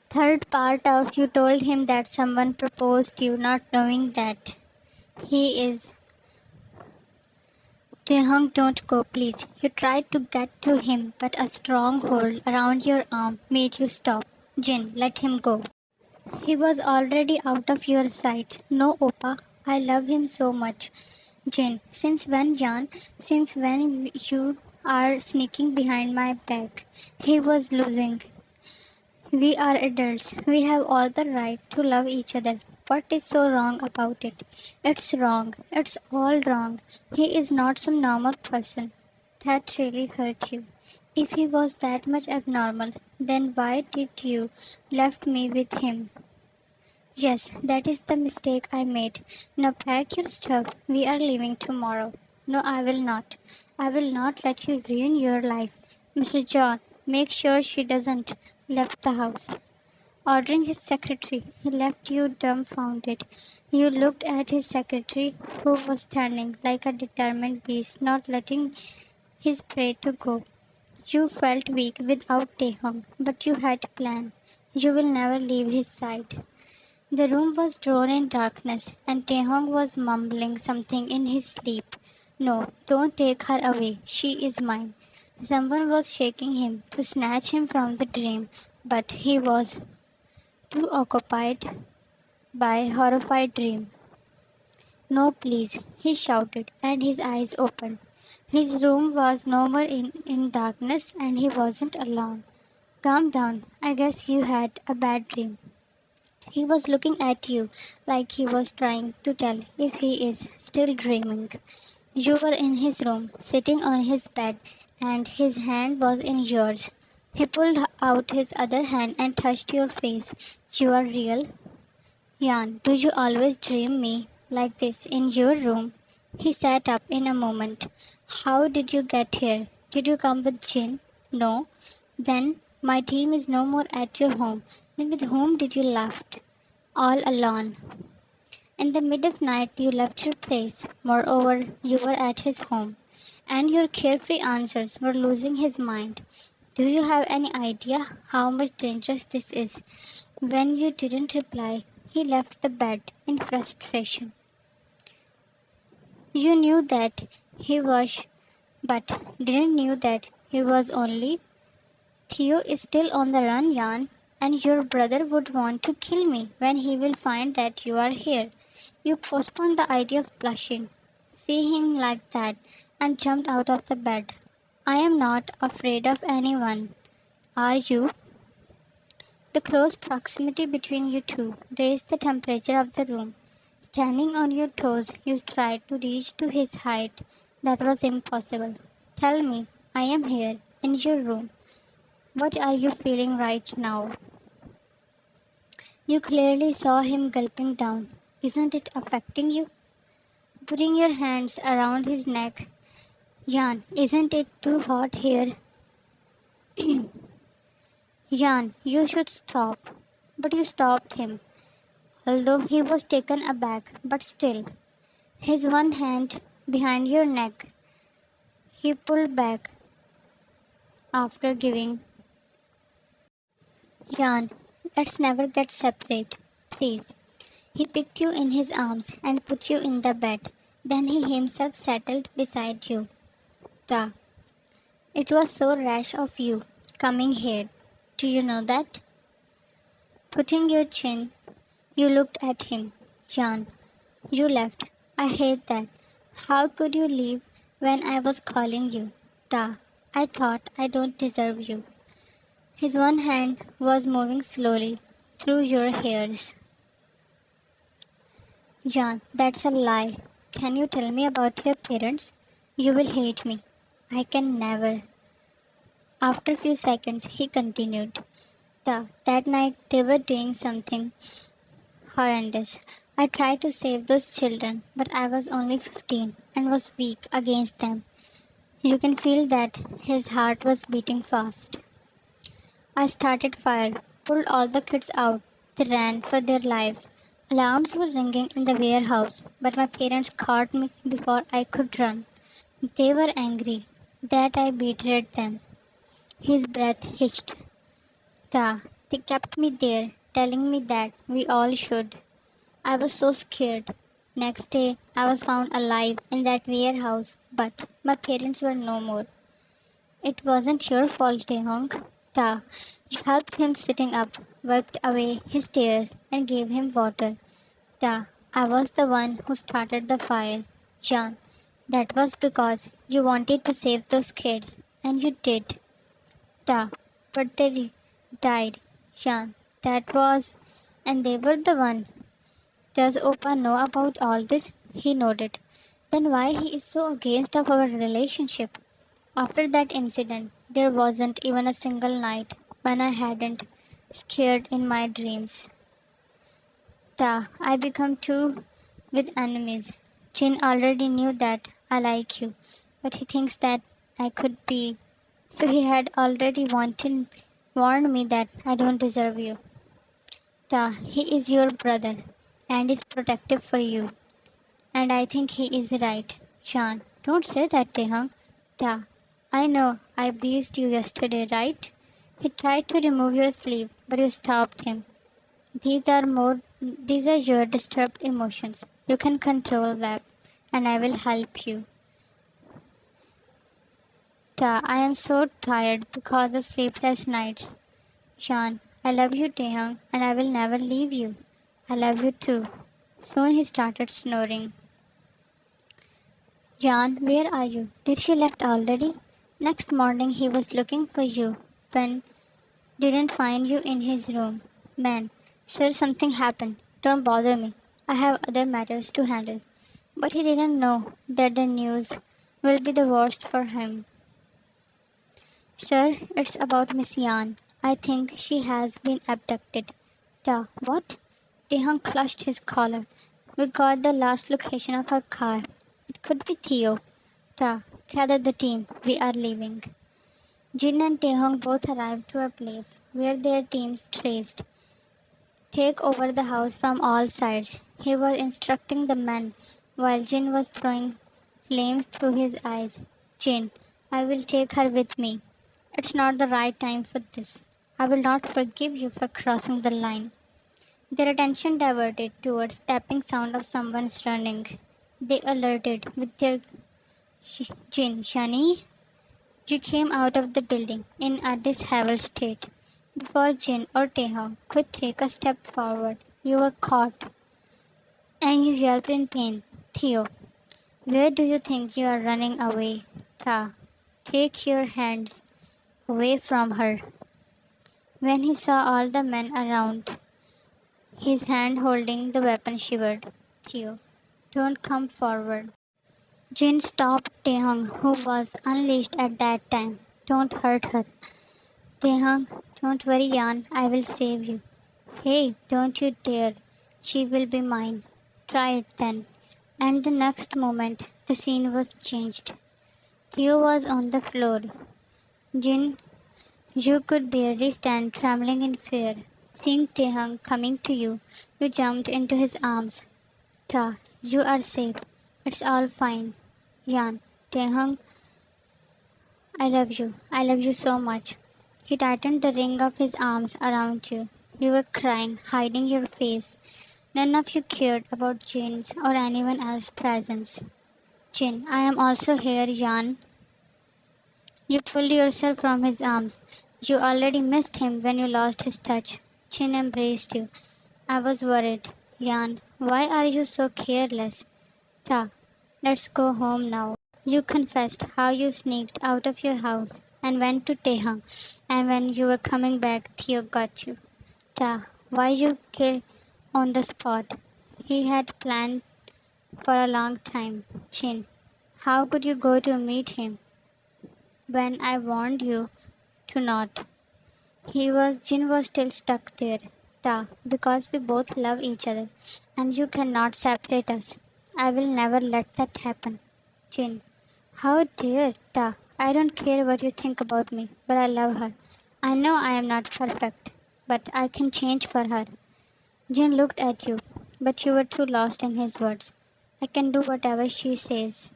Third part of you told him that someone proposed you, not knowing that he is. Taehyung, don't go, please. You tried to get to him, but a strong hold around your arm made you stop. Jin, let him go. He was already out of your sight. No, Oppa, I love him so much. Jin, since when, Jan? Since when you are sneaking behind my back? He was losing. We are adults. We have all the right to love each other. What is so wrong about it? It's wrong. It's all wrong. He is not some normal person. That really hurt you. If he was that much abnormal, then why did you left me with him? Yes, that is the mistake I made. Now pack your stuff. We are leaving tomorrow. No, I will not. I will not let you ruin your life. Mr. John, make sure she doesn't left the house. Ordering his secretary, he left you dumbfounded. You looked at his secretary, who was standing like a determined beast, not letting his prey to go. You felt weak without Taehyung, but you had a plan. You will never leave his side. The room was drawn in darkness, and Taehyung was mumbling something in his sleep. No, don't take her away. She is mine. Someone was shaking him to snatch him from the dream, but he was too occupied by horrified dream. No, please, he shouted, and his eyes opened. His room was no more in darkness, and he wasn't alone. Calm down. I guess you had a bad dream. He was looking at you like he was trying to tell if he is still dreaming. You were in his room, sitting on his bed, and his hand was in yours. He pulled out his other hand and touched your face. You are real? Jan, do you always dream me like this in your room? He sat up in a moment. How did you get here? Did you come with Jin? No. Then my team is no more at your home. Then with whom did you left? All alone. In the mid of night you left your place. Moreover, you were at his home. And your carefree answers were losing his mind. Do you have any idea how much dangerous this is? When you didn't reply, he left the bed in frustration. You knew that he was, but didn't knew that he was only. Theo is still on the run, Jan, and your brother would want to kill me when he will find that you are here. You postponed the idea of blushing, seeing like that, and jumped out of the bed. I am not afraid of anyone. Are you? The close proximity between you two raised the temperature of the room. Standing on your toes, you tried to reach to his height. That was impossible. Tell me, I am here, in your room. What are you feeling right now? You clearly saw him gulping down. Isn't it affecting you? Putting your hands around his neck. Jan, isn't it too hot here? Jan, you should stop. But you stopped him, although he was taken aback, but still. His one hand behind your neck. He pulled back after giving. Jan, let's never get separate, please. He picked you in his arms and put you in the bed. Then he himself settled beside you. Ta. It was so rash of you, coming here. Do you know that? Putting your chin, you looked at him. Jan, you left. I hate that. How could you leave when I was calling you? Ta. I thought I don't deserve you. His one hand was moving slowly through your hairs. Jan, that's a lie. Can you tell me about your parents? You will hate me. I can never. After a few seconds, he continued. That night they were doing something horrendous. I tried to save those children, but I was only 15 and was weak against them. You can feel that his heart was beating fast. I started fire, pulled all the kids out. They ran for their lives. Alarms were ringing in the warehouse, but my parents caught me before I could run. They were angry that I betrayed them. His breath hitched. Ta, He kept me there, telling me that we all should. I was so scared. Next day, I was found alive in that warehouse, but my parents were no more. It wasn't your fault, Taehyung. Ta, you helped him sitting up, wiped away his tears, and gave him water. Ta, I was the one who started the fire. Jan, that was because you wanted to save those kids, and you did. Ta, but they died. Jan, that was, and they were the one. Does Opa know about all this? He nodded. Then why he is so against of our relationship? After that incident, there wasn't even a single night when I hadn't scared in my dreams. Ta, I become two with enemies. Chin already knew that I like you, but he thinks that I could be. So he had already warned me that I don't deserve you. Ta, he is your brother and is protective for you. And I think he is right. Shan, don't say that, Taehyung. Ta, I know I bruised you yesterday, right? He tried to remove your sleeve, but you stopped him. These are your disturbed emotions. You can control them, and I will help you. Ta, I am so tired because of sleepless nights. Shan, I love you, Taehyung, and I will never leave you. I love you too. Soon he started snoring. Jan, where are you? Did she left already? Next morning he was looking for you when didn't find you in his room. Man, sir, something happened. Don't bother me. I have other matters to handle. But he didn't know that the news will be the worst for him. Sir, it's about Miss Yan. I think she has been abducted. Ta, what? Taehyung clutched his collar. We got the last location of her car. It could be Theo. Ta, gather the team. We are leaving. Jin and Taehyung both arrived to a place where their teams traced. Take over the house from all sides. He was instructing the men while Jin was throwing flames through his eyes. Jin, I will take her with me. It's not the right time for this. I will not forgive you for crossing the line. Their attention diverted towards tapping sound of someone's running. They alerted with their Jin, Shani, you came out of the building in a disheveled state. Before Jin or Taehyung could take a step forward, you were caught, and you yelped in pain. Theo, where do you think you are running away? Ta, take your hands away from her. When he saw all the men around, his hand holding the weapon shivered. Theo, don't come forward. Jin stopped Taehyung, who was unleashed at that time. Don't hurt her. Taehyung, don't worry, Yan. I will save you. Hey, don't you dare. She will be mine. Try it then. And the next moment, the scene was changed. Theo was on the floor. Jin, you could barely stand, trembling in fear. Seeing Taehyung coming to you, you jumped into his arms. Ta, you are safe. It's all fine. Yan, Taehyung, I love you. I love you so much. He tightened the ring of his arms around you. You were crying, hiding your face. None of you cared about Jin's or anyone else's presence. Jin, I am also here, Yan. You pulled yourself from his arms. You already missed him when you lost his touch. Jin embraced you. I was worried. Yan, why are you so careless? Ta, let's go home now. You confessed how you sneaked out of your house and went to Taehyung, and when you were coming back, Theo got you. Ta, why you kill on the spot? He had planned for a long time. Chin, how could you go to meet him when I warned you to not? Jin was still stuck there. Ta, because we both love each other and you cannot separate us. I will never let that happen. Jin, how dare Ta? I don't care what you think about me, but I love her. I know I am not perfect, but I can change for her. Jin looked at you, but you were too lost in his words. I can do whatever she says.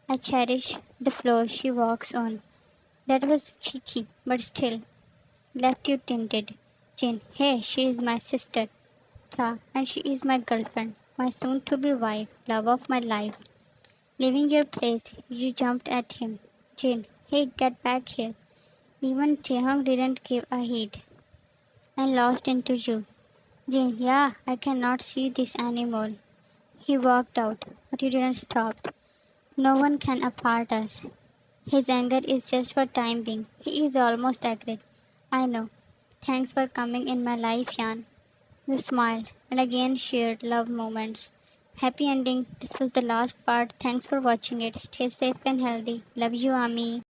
I cherish the floor she walks on. That was cheeky, but still left you tinted. Jin, hey, she is my sister. Ta, and she is my girlfriend, my soon to be wife, love of my life. Leaving your place, you jumped at him. Jin, hey, get back here. Even Taehyung didn't give a hit and lost into you. Jin, yeah, I cannot see this anymore. He walked out, but he didn't stop. No one can apart us. His anger is just for time being. He is almost agreed. I know. Thanks for coming in my life, Yan. You smiled and again shared love moments. Happy ending. This was the last part. Thanks for watching it. Stay safe and healthy. Love you, Ami.